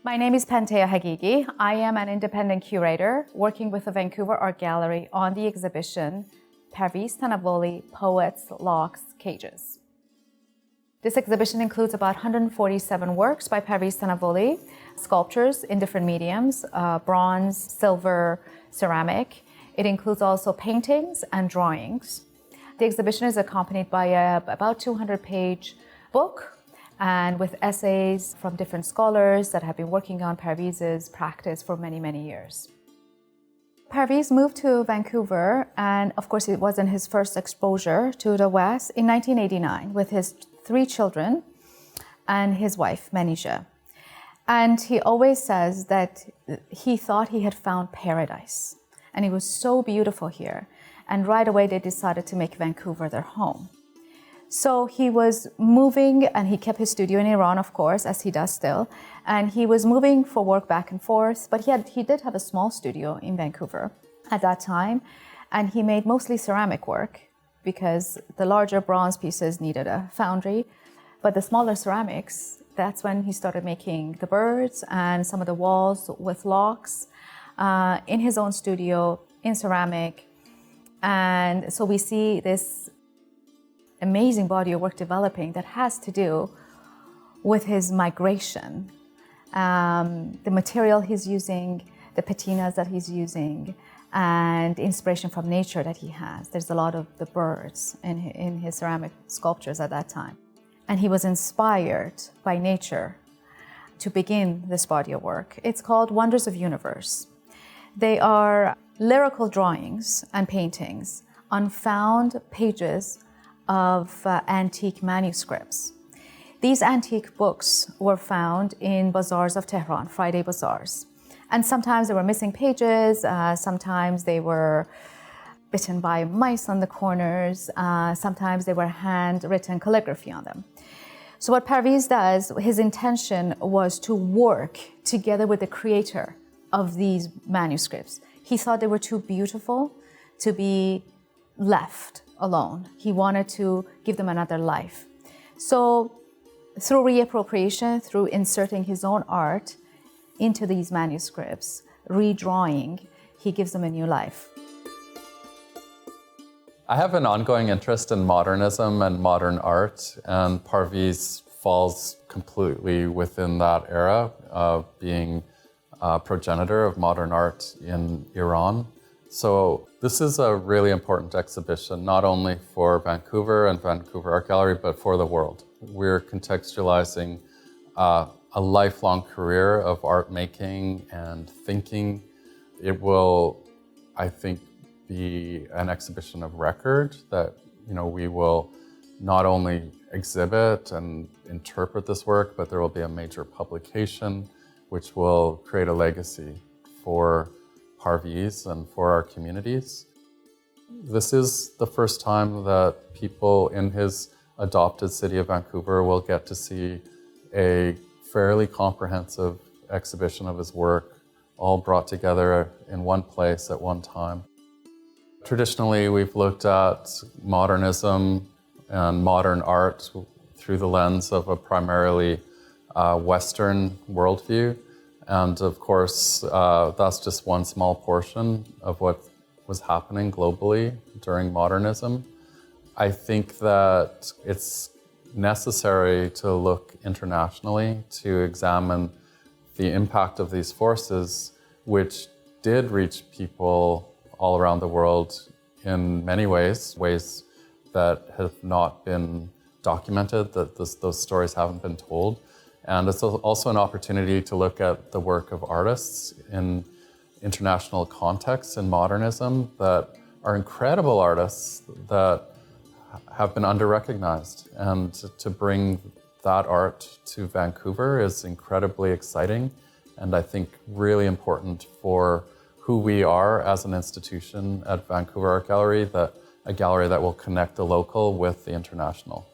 My name is Pentea Hagigi. I am an independent curator working with the Vancouver Art Gallery on the exhibition Parviz Tanavoli, Poets, Locks, Cages. This exhibition includes about 147 works by Parviz Tanavoli, sculptures in different mediums, bronze, silver, ceramic. It includes also paintings and drawings. The exhibition is accompanied by about 200-page book and with essays from different scholars that have been working on Parviz's practice for many, many years. Parviz moved to Vancouver, and of course it wasn't his first exposure to the West, in 1989 with his 3 children and his wife, Manisha. And he always says that he thought he had found paradise, and it was so beautiful here. And right away they decided to make Vancouver their home. So he was moving, and he kept his studio in Iran, of course, as he does still. And he was moving for work back and forth, but he did have a small studio in Vancouver at that time. And he made mostly ceramic work because the larger bronze pieces needed a foundry. But the smaller ceramics, that's when he started making the birds and some of the walls with locks in his own studio in ceramic. And so we see this amazing body of work developing that has to do with his migration, the material he's using, the patinas that he's using, and inspiration from nature that he has. There's a lot of the birds in his ceramic sculptures at that time. And he was inspired by nature to begin this body of work. It's called Wonders of Universe. They are lyrical drawings and paintings on found pages of antique manuscripts. These antique books were found in bazaars of Tehran, Friday bazaars. And sometimes there were missing pages, sometimes they were bitten by mice on the corners, sometimes they were handwritten calligraphy on them. So what Parviz does, his intention was to work together with the creator of these manuscripts. He thought they were too beautiful to be left alone. He wanted to give them another life. So through reappropriation, through inserting his own art into these manuscripts, redrawing, he gives them a new life. I have an ongoing interest in modernism and modern art, and Parviz falls completely within that era, being a progenitor of modern art in Iran. So this is a really important exhibition, not only for Vancouver and Vancouver Art Gallery, but for the world. We're contextualizing a lifelong career of art making and thinking. It will, I think, be an exhibition of record that we will not only exhibit and interpret this work, but there will be a major publication which will create a legacy for Parviz and for our communities. This is the first time that people in his adopted city of Vancouver will get to see a fairly comprehensive exhibition of his work, all brought together in one place at one time. Traditionally, we've looked at modernism and modern art through the lens of a primarily Western worldview. And of course, that's just one small portion of what was happening globally during modernism. I think that it's necessary to look internationally to examine the impact of these forces, which did reach people all around the world in many ways that have not been documented, that those stories haven't been told. And it's also an opportunity to look at the work of artists in international contexts in modernism that are incredible artists that have been under-recognized. And to bring that art to Vancouver is incredibly exciting, and I think really important for who we are as an institution at Vancouver Art Gallery, that a gallery that will connect the local with the international.